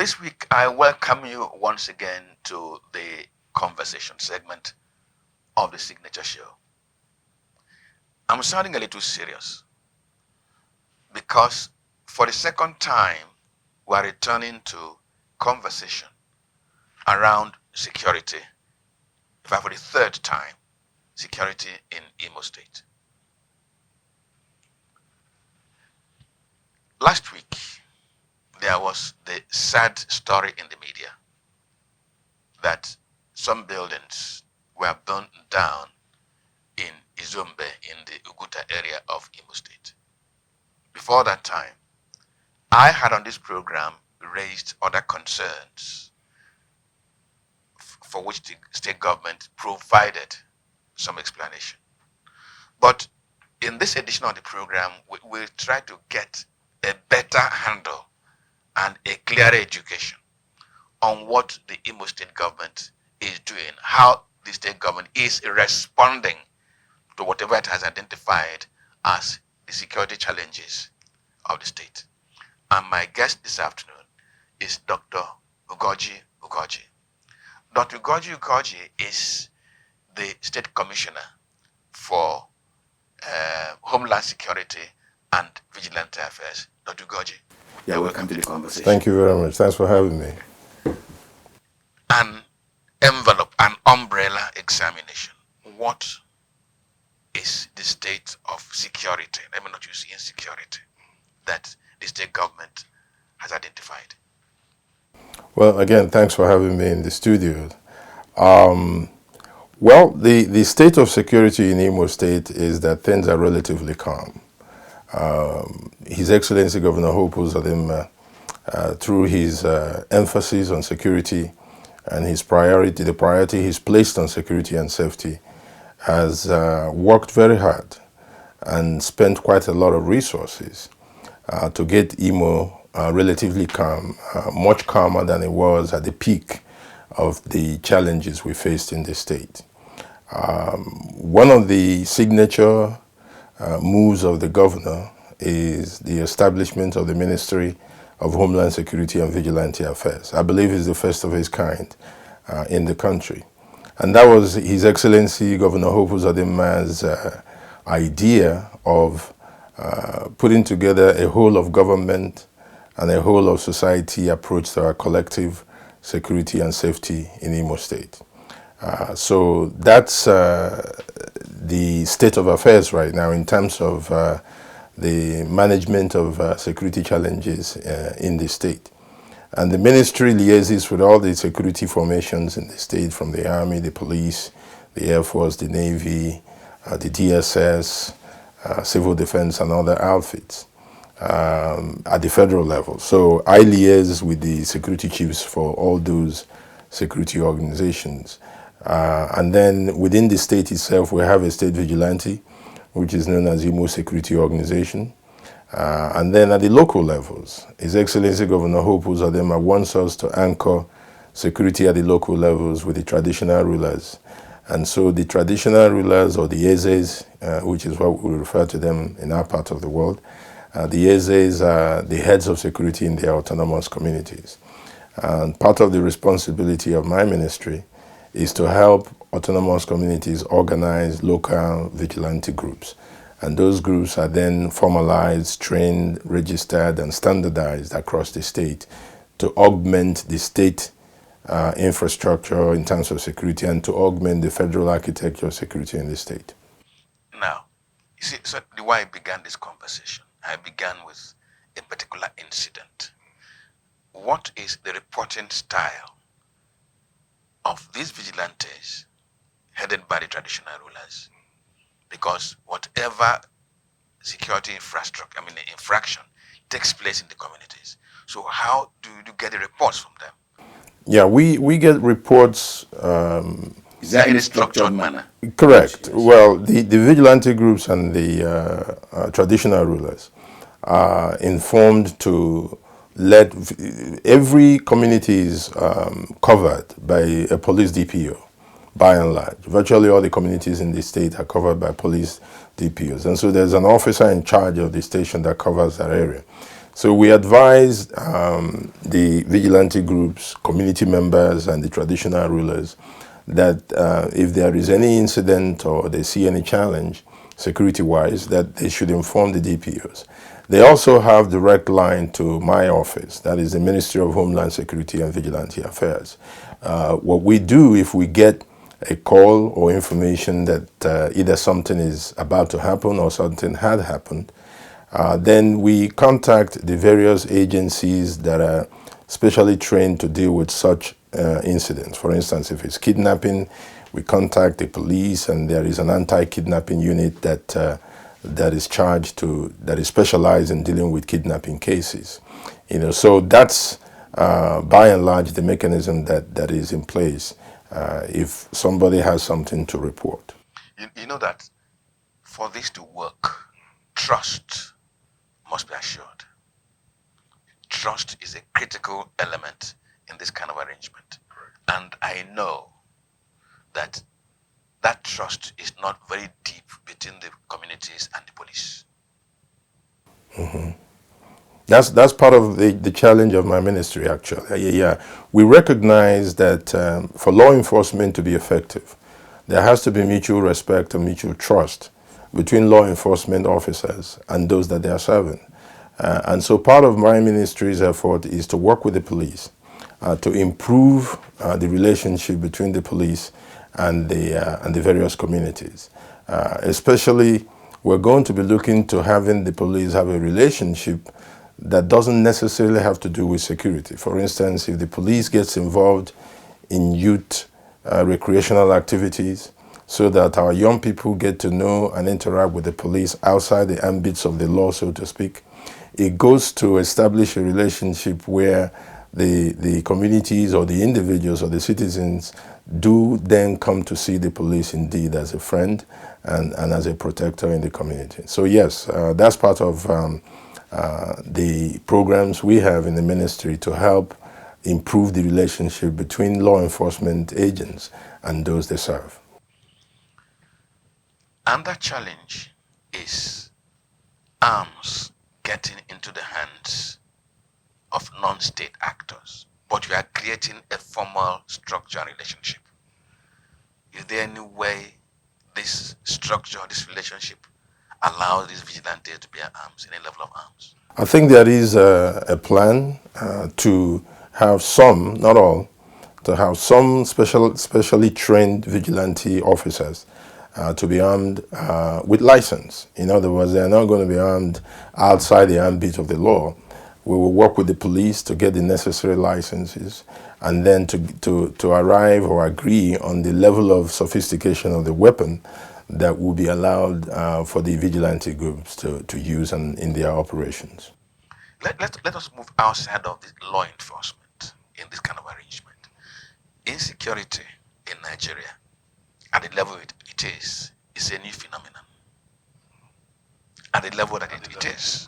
This week, I welcome you once again to the conversation segment of the Signature Show. I'm sounding a little serious because for the second time, we're returning to conversation around security. In fact, for the third time, security in Imo State. Last week, there was the sad story in the media that some buildings were burnt down in Izombe in the Uguta area of Imo State. Before that time, I had on this program raised other concerns for which the state government provided some explanation. But in this edition of the program, we'll try to get a better handle and a clearer education on what the Imo State government is doing, how the state government is responding to whatever it has identified as the security challenges of the state. And my guest this afternoon is Dr. Ugoji Ugoji. Dr. Ugoji Ugoji is the State Commissioner for Homeland Security and Vigilante Affairs. Dr. Ugoji, you're welcome to the conversation. Thank you very much. Thanks for having me. An envelope, an umbrella examination. What is the state of security, let me not use insecurity, that the state government has identified? Well, again, thanks for having me in the studio. Well, the state of security in Imo State is that things are relatively calm. His Excellency Governor Hope Uzodinma, through his emphasis on security and his priority, the priority he's placed on security and safety, has worked very hard and spent quite a lot of resources to get Imo relatively calm, much calmer than it was at the peak of the challenges we faced in the state. One of the signature moves of the governor is the establishment of the Ministry of Homeland Security and Vigilante Affairs. I believe it's the first of its kind in the country. And that was His Excellency Governor Hope Uzodinma's idea of putting together a whole of government and a whole of society approach to our collective security and safety in Imo State. So that's the state of affairs right now in terms of the management of security challenges in the state. And the ministry liaises with all the security formations in the state, from the Army, the police, the Air Force, the Navy, the DSS, Civil Defense, and other outfits at the federal level. So I liaise with the security chiefs for all those security organizations. And then within the state itself, we have a state vigilante, which is known as Imo Security Organization. And then at the local levels, His Excellency Governor Hope Uzodinma wants us to anchor security at the local levels with the traditional rulers. And so the traditional rulers, or the Ezes, which is what we refer to them in our part of the world, the Ezes are the heads of security in their autonomous communities. And part of the responsibility of my ministry is to help autonomous communities organize local vigilante groups. And those groups are then formalized, trained, registered, and standardized across the state to augment the state infrastructure in terms of security and to augment the federal architecture of security in the state. Now, you see, so the way I began this conversation, I began with a particular incident. What is the reporting style of these vigilantes headed by the traditional rulers? Because whatever security infrastructure, infraction takes place in the communities. So how do you get the reports from them? Yeah, we get reports. Is that in a structured manner? Correct. Well, the vigilante groups and the traditional rulers are informed to let every community is covered by a police DPO, by and large. Virtually all the communities in the state are covered by police DPOs. And so there's an officer in charge of the station that covers that area. So we advised the vigilante groups, community members, and the traditional rulers that if there is any incident or they see any challenge security-wise, that they should inform the DPOs. They also have direct line to my office, that is the Ministry of Homeland Security and Vigilante Affairs. What we do if we get a call or information that either something is about to happen or something had happened, then we contact the various agencies that are specially trained to deal with such incidents. For instance, if it's kidnapping, we contact the police, and there is an anti-kidnapping unit that is specialized in dealing with kidnapping cases. So that's by and large the mechanism that is in place if somebody has something to report. You know that for this to work, trust must be assured. Trust is a critical element in this kind of arrangement. And I know that trust is not very deep between the communities and the police. Mm-hmm. That's part of the challenge of my ministry, actually. Yeah. We recognize that for law enforcement to be effective, there has to be mutual respect and mutual trust between law enforcement officers and those that they are serving. And so part of my ministry's effort is to work with the police to improve the relationship between the police and the various communities. Especially, we're going to be looking to having the police have a relationship that doesn't necessarily have to do with security. For instance, if the police gets involved in youth recreational activities, so that our young people get to know and interact with the police outside the ambits of the law, so to speak, it goes to establish a relationship where the communities or the individuals or the citizens do then come to see the police indeed as a friend and as a protector in the community. So yes, that's part of the programs we have in the ministry to help improve the relationship between law enforcement agents and those they serve. Another challenge is arms getting into the hands of non-state actors, but we are creating a formal structured relationship. Is there any way this structure, this relationship, allows these vigilantes to bear arms, any level of arms? I think there is a plan to have some, not all, to have some specially trained vigilante officers to be armed with license. In other words, they are not going to be armed outside the ambit of the law. We will work with the police to get the necessary licenses and then to arrive or agree on the level of sophistication of the weapon that will be allowed for the vigilante groups to use in their operations. Let us move outside of the law enforcement in this kind of arrangement. Insecurity in Nigeria, at the level it is a new phenomenon. At the level that it is.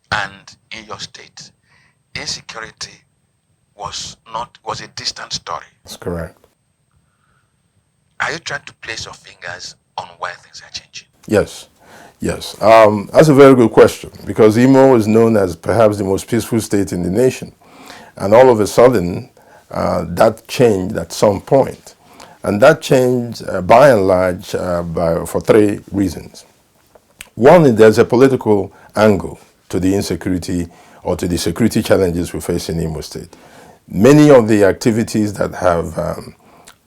And in your state, insecurity was a distant story. That's correct. Are you trying to place your fingers on why things are changing? Yes. That's a very good question, because Imo is known as perhaps the most peaceful state in the nation. And all of a sudden, that changed at some point. And that changed by and large for three reasons. One is there's a political angle to the insecurity or to the security challenges we face in Imo State. Many of the activities that have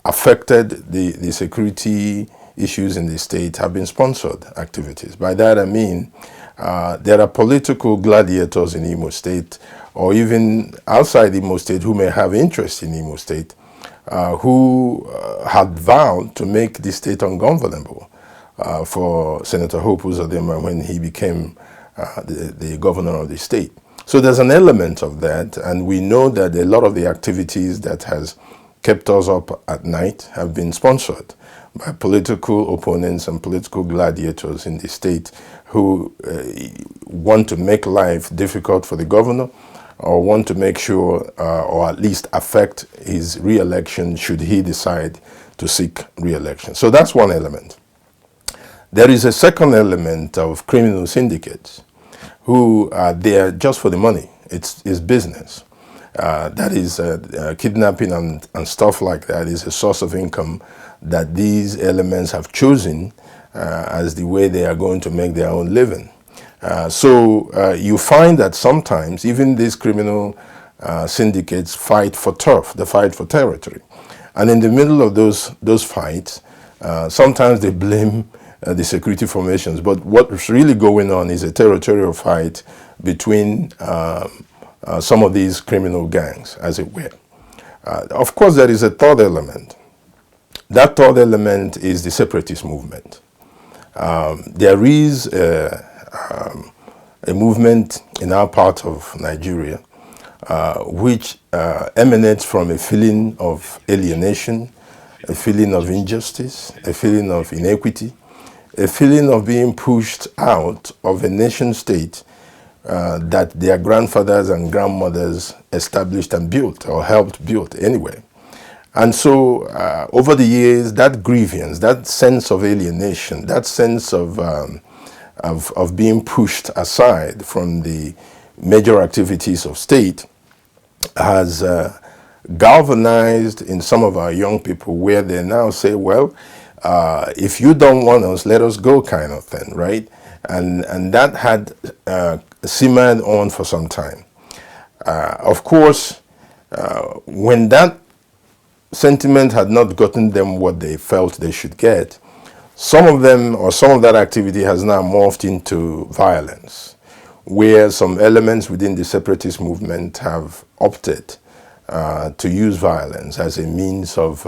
affected the security issues in the state have been sponsored activities. By that I mean there are political gladiators in Imo State or even outside Imo State who may have interest in Imo State who had vowed to make the state ungovernable for Senator Hope Uzodinma when he became the governor of the state. So there's an element of that, and we know that a lot of the activities that has kept us up at night have been sponsored by political opponents and political gladiators in the state who want to make life difficult for the governor or want to make sure or at least affect his re-election should he decide to seek re-election. So that's one element. There is a second element of criminal syndicates who are there just for the money. It's business. That is kidnapping and stuff like that is a source of income that these elements have chosen as the way they are going to make their own living. So you find that sometimes even these criminal syndicates fight for turf, they fight for territory. And in the middle of those fights, sometimes they blame the security formations. But what's really going on is a territorial fight between some of these criminal gangs, as it were. Of course, there is a third element. That third element is the separatist movement. There is a movement in our part of Nigeria which emanates from a feeling of alienation, a feeling of injustice, a feeling of inequity, a feeling of being pushed out of a nation state that their grandfathers and grandmothers established and built or helped build anyway. And so over the years, that grievance, that sense of alienation, that sense of being pushed aside from the major activities of state has galvanized in some of our young people, where they now say, well, if you don't want us, let us go, kind of thing, right? And that had simmered on for some time. Of course, when that sentiment had not gotten them what they felt they should get, some of them or some of that activity has now morphed into violence, where some elements within the separatist movement have opted to use violence as a means of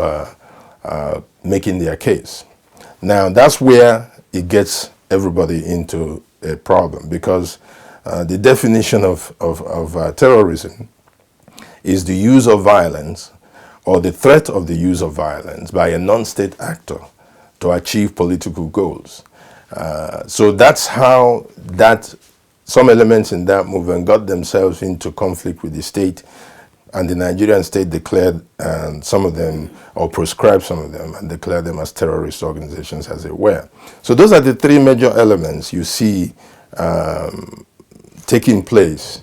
making their case. Now, that's where it gets everybody into a problem, because the definition of terrorism is the use of violence or the threat of the use of violence by a non-state actor to achieve political goals. So that's how some elements in that movement got themselves into conflict with the state, and the Nigerian state declared some of them, or proscribed some of them, and declared them as terrorist organizations, as it were. So those are the three major elements you see taking place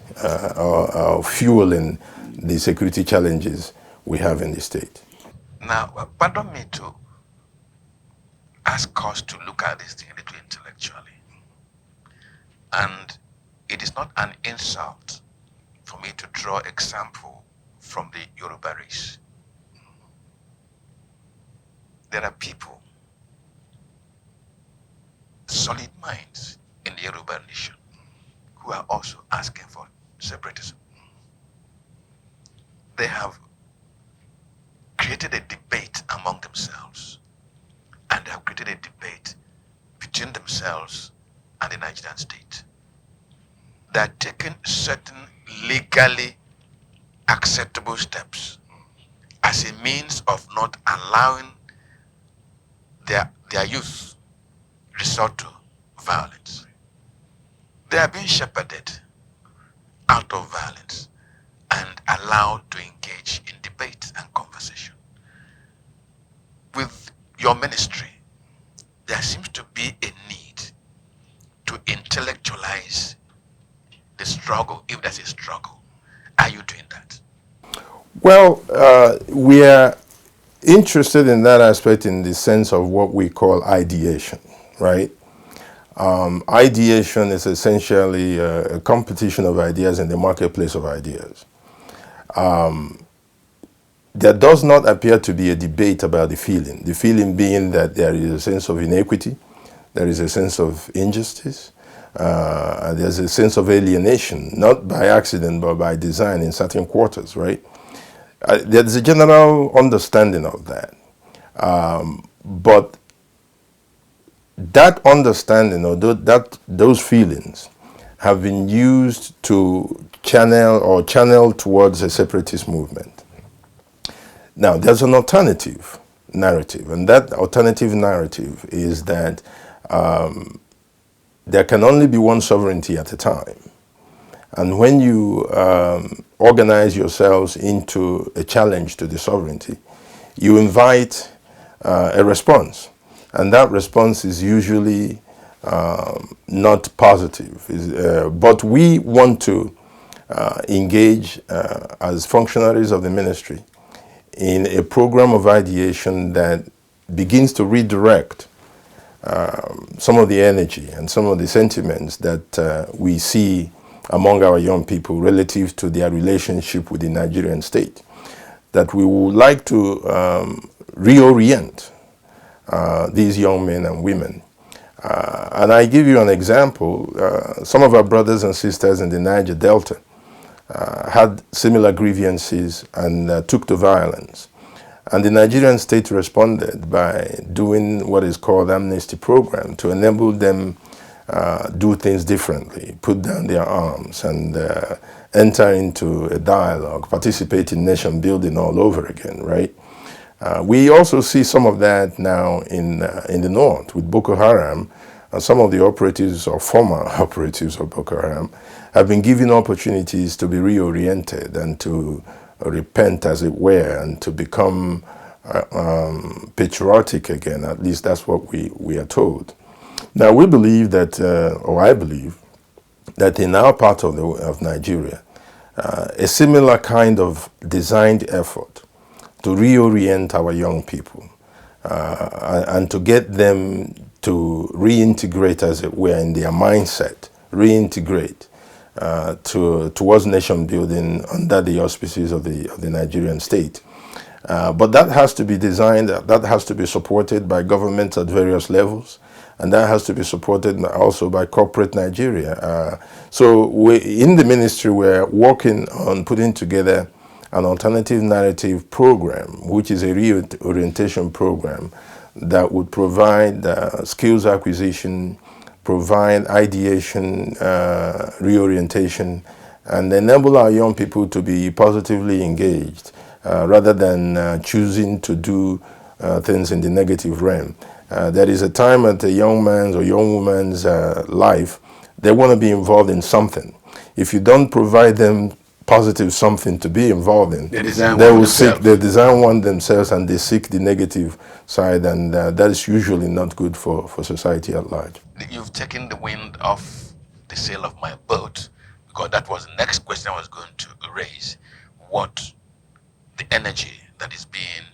or fueling the security challenges we have in the state. Now, pardon me to ask us to look at this thing a little intellectually. And it is not an insult for me to draw example from the Yoruba race. There are people, solid minds in the Yoruba nation, who are also asking for separatism. They have created a debate among themselves, and they have created a debate between themselves and the Nigerian state. They are taking certain legally acceptable steps as a means of not allowing their youth resort to violence. They are being shepherded out of violence and allowed to engage in debate and conversation. With your ministry, there seems to be a need to intellectualize the struggle, if there's a struggle. Are you doing that? Well, we are interested in that aspect in the sense of what we call ideation, right? Ideation is essentially a competition of ideas in the marketplace of ideas. There does not appear to be a debate about the feeling being that there is a sense of inequity, there is a sense of injustice, there's a sense of alienation, not by accident but by design in certain quarters, right? There's a general understanding of that. But that understanding or those feelings have been used to channel towards a separatist movement. Now, there's an alternative narrative, and that alternative narrative is that there can only be one sovereignty at a time. And when you organize yourselves into a challenge to the sovereignty, you invite a response. And that response is usually not positive. But we want to engage as functionaries of the ministry in a program of ideation that begins to redirect some of the energy and some of the sentiments that we see among our young people relative to their relationship with the Nigerian state. That we would like to reorient these young men and women. And I give you an example. Some of our brothers and sisters in the Niger Delta had similar grievances and took to violence. And the Nigerian state responded by doing what is called amnesty program to enable them do things differently, put down their arms and enter into a dialogue, participate in nation building all over again, right? We also see some of that now in the north with Boko Haram. Some of the operatives or former operatives of Boko Haram have been given opportunities to be reoriented and to repent, as it were, and to become patriotic again. At least that's what we are told. Now we believe that, or I believe, that in our part of Nigeria, a similar kind of designed effort to reorient our young people and to get them to reintegrate, as it were, in their mindset, reintegrate towards nation building under the auspices of the Nigerian state. But that has to be designed, that has to be supported by governments at various levels, and that has to be supported also by corporate Nigeria. So in the ministry, we're working on putting together an alternative narrative program, which is a reorientation program that would provide skills acquisition, provide ideation, reorientation, and enable our young people to be positively engaged rather than choosing to do things in the negative realm. There is a time at a young man's or young woman's life, they want to be involved in something. If you don't provide them positive something to be involved in, they will seek, they design one themselves and they seek the negative side, and that is usually not good for society at large. You've taken the wind off the sail of my boat, because that was the next question I was going to raise. What the energy that is being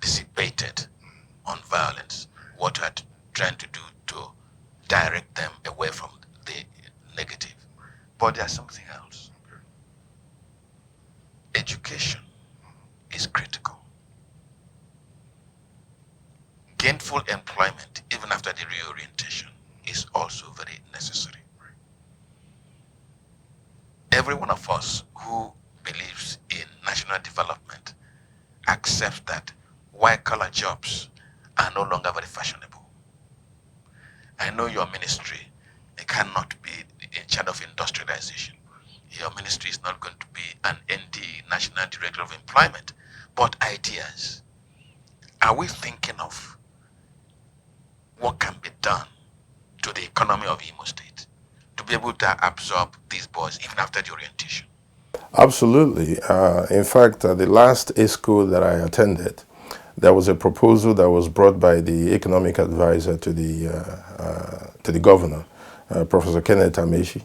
dissipated on violence, what are trying to do to direct them away from the negative. But there's something else. Education is critical. Gainful employment, even after the reorientation, is also very necessary. Every one of us who believes in national development accepts that white-collar jobs are no longer very fashionable. I know your ministry, it cannot be in charge of industrialization. Your ministry is not going to be an ND, National Director of Employment, but ideas. Are we thinking of what can be done to the economy of Imo State to be able to absorb these boys even after the orientation? Absolutely. In fact, the last ESCO that I attended, there was a proposal that was brought by the economic advisor to the governor, Professor Kenneth Amechi,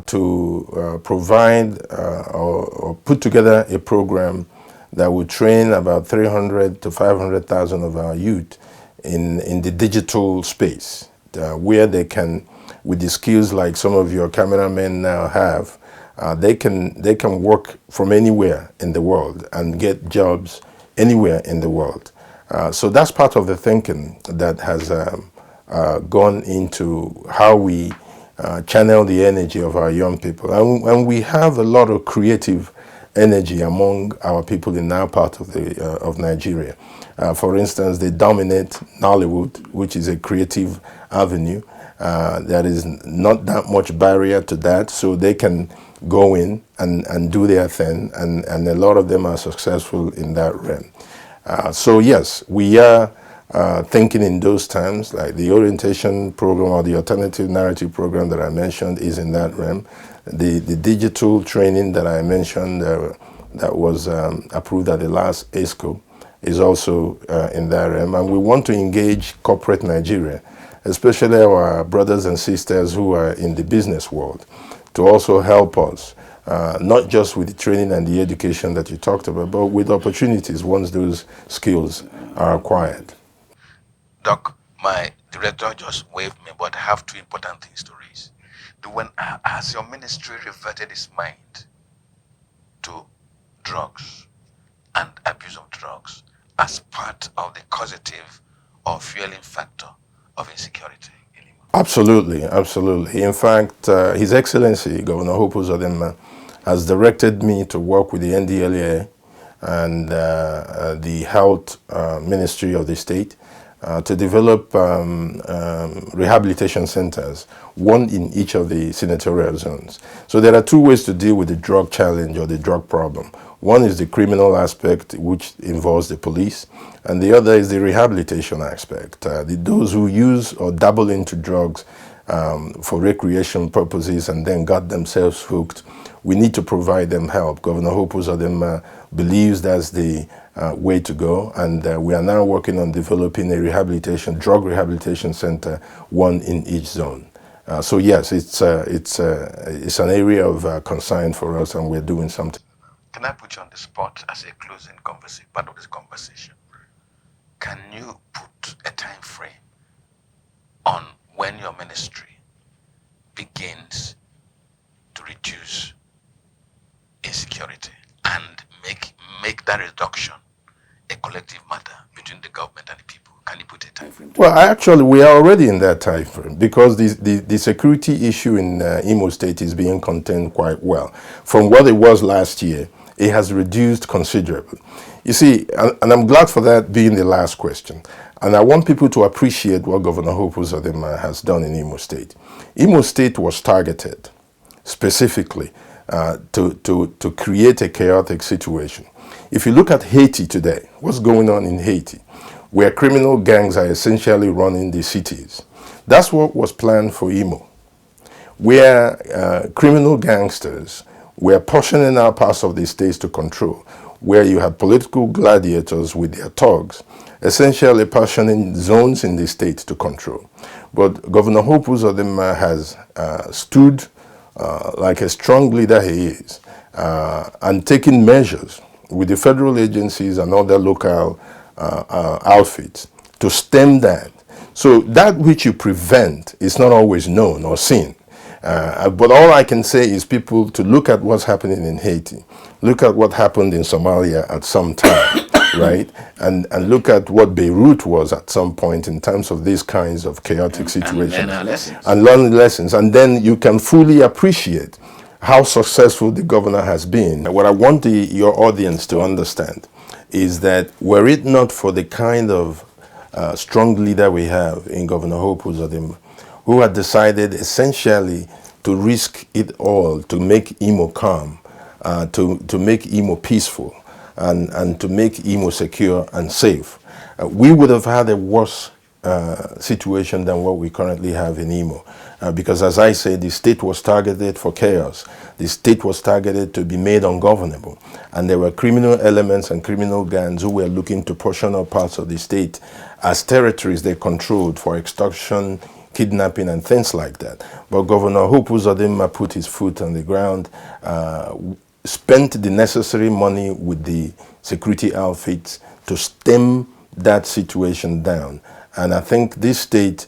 to provide or put together a program that would train about 300 to 500,000 of our youth in the digital space, where they can, with the skills like some of your cameramen now have, they can work from anywhere in the world and get jobs anywhere in the world. So that's part of the thinking that has gone into how we channel the energy of our young people. And we have a lot of creative energy among our people in our part of Nigeria. For instance, they dominate Nollywood, which is a creative avenue. There is not that much barrier to that, so they can go in and do their thing, and a lot of them are successful in that realm. So yes, we are thinking in those terms, like the orientation program or the alternative narrative program that I mentioned is in that realm. The digital training that I mentioned that was approved at the last ESCO is also in that realm. And we want to engage corporate Nigeria especially our brothers and sisters who are in the business world, to also help us, not just with the training and the education that you talked about, but with opportunities once those skills are acquired. Doc, my director just waved me, but I have two important things to raise. Has your ministry reverted its mind to drugs and abuse of drugs as part of the causative or fueling factor of insecurity in Imo? Absolutely, absolutely. In fact, His Excellency Governor Hope Uzodinma has directed me to work with the NDLEA and the Health Ministry of the state to develop rehabilitation centers, one in each of the senatorial zones. So there are two ways to deal with the drug challenge or the drug problem. One is the criminal aspect, which involves the police, and the other is the rehabilitation aspect. Those who use or dabble into drugs for recreation purposes and then got themselves hooked, we need to provide them help. Governor Hope Uzodinma believes that's the way to go, and we are now working on developing a drug rehabilitation center, one in each zone. So yes, it's an area of concern for us, and we're doing something. Can I put you on the spot as a closing conversation, part of this conversation? Can you put a time frame on when your ministry begins to reduce insecurity and make that reduction a collective matter between the government and the people? Can you put a time frame? Well, actually, we are already in that time frame because the security issue in Imo State is being contained quite well. From what it was last year, it has reduced considerably. You see, and I'm glad for that being the last question. And I want people to appreciate what Governor Hope Uzodinma has done in Imo State. Imo State was targeted specifically to create a chaotic situation. If you look at Haiti today, what's going on in Haiti, where criminal gangs are essentially running the cities, that's what was planned for Imo, where criminal gangsters were portioning out parts of the states to control, where you had political gladiators with their thugs, essentially portioning zones in the state to control. But Governor Hope Uzodinma has stood like a strong leader he is, and taking measures with the federal agencies and other local outfits to stem that. So that which you prevent is not always known or seen. But all I can say is people to look at what's happening in Haiti, look at what happened in Somalia at some time, right? And look at what Beirut was at some point in terms of these kinds of chaotic situations. And learn lessons. And then you can fully appreciate how successful the governor has been. What I want your audience to understand is that were it not for the kind of strong leader we have in Governor Hope Uzodinma, who had decided essentially to risk it all to make Imo calm, to make Imo peaceful, and to make Imo secure and safe, we would have had a worse situation than what we currently have in Imo. Because as I said, the state was targeted for chaos. The state was targeted to be made ungovernable. And there were criminal elements and criminal gangs who were looking to portion up parts of the state as territories they controlled for extortion, kidnapping, and things like that. But Governor Hope Uzodinma put his foot on the ground, spent the necessary money with the security outfits to stem that situation down. And I think this state,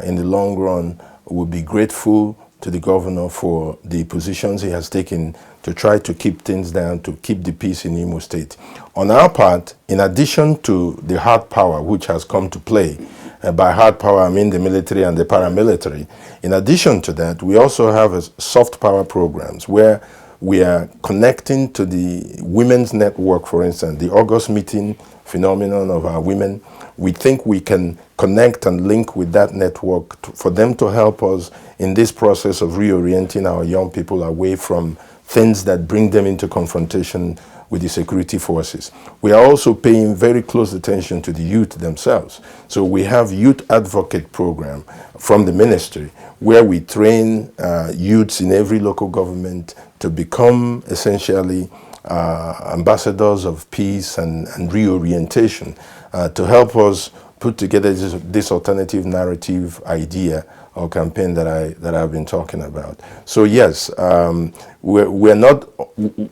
in the long run, will be grateful to the governor for the positions he has taken to try to keep things down, to keep the peace in Imo State. On our part, in addition to the hard power which has come to play, by hard power I mean the military and the paramilitary, in addition to that, we also have a soft power programs where we are connecting to the women's network, for instance, the August meeting phenomenon of our women. We think we can connect and link with that network for them to help us in this process of reorienting our young people away from things that bring them into confrontation with the security forces. We are also paying very close attention to the youth themselves. So we have youth advocate program from the ministry where we train youths in every local government to become essentially ambassadors of peace and reorientation to help us put together this alternative narrative idea or campaign that I've been talking about. So yes, we're not.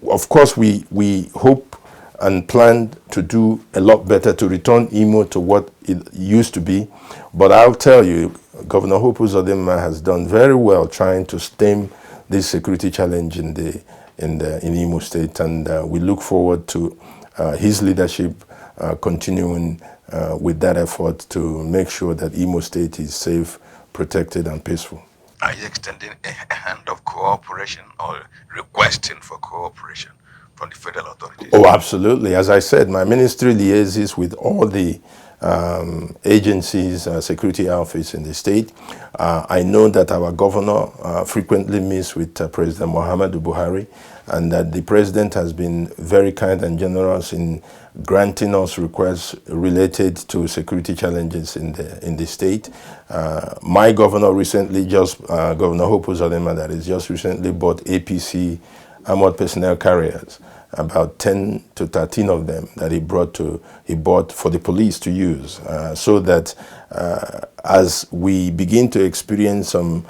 Of course, we hope and plan to do a lot better to return Imo to what it used to be. But I'll tell you, Governor Hope Uzodinma has done very well trying to stem this security challenge in Imo State, and we look forward to his leadership continuing with that effort to make sure that Imo State is safe, protected, and peaceful. Are you extending a hand of cooperation or requesting for cooperation from the federal authorities? Oh, absolutely. As I said, my ministry liaises with all the agencies, security outfits in the state. I know that our governor frequently meets with President Muhammadu Buhari, and that the president has been very kind and generous in granting us requests related to security challenges in the state. My governor recently Governor Hope Uzodinma, that is, just recently bought APC armored personnel carriers, about 10 to 13 of them that he bought for the police to use, so that as we begin to experience some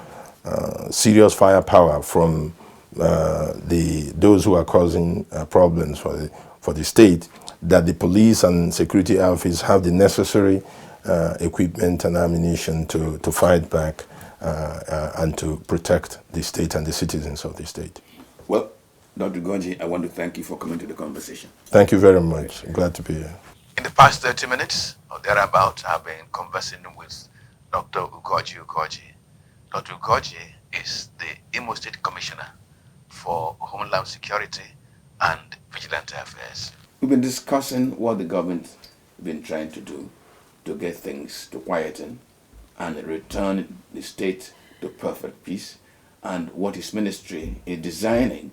serious firepower from those who are causing problems for the state, that the police and security outfits have the necessary equipment and ammunition to fight back and to protect the state and the citizens of the state. Well, Dr. Goji, I want to thank you for coming to the conversation. Thank you very much. Glad to be here. In the past 30 minutes or thereabout, I've been conversing with Dr. Ugoji. Dr. Ugoji is the Imo State Commissioner for Homeland Security and Vigilante Affairs. We've been discussing what the government has been trying to do to get things to quieten and return the state to perfect peace, and what his ministry is designing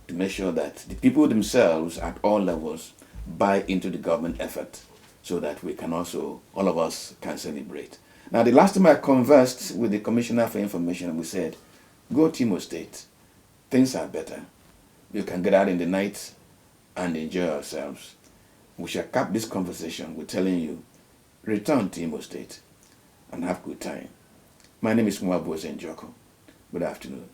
to make sure that the people themselves at all levels buy into the government effort, so that we can also, all of us, can celebrate. Now, the last time I conversed with the Commissioner for Information, we said, go to Imo State. Things are better. You can get out in the night and enjoy ourselves. We shall cap this conversation with telling you, return to Imo State and have good time. My name is Mwabo Zenjoko. Good afternoon.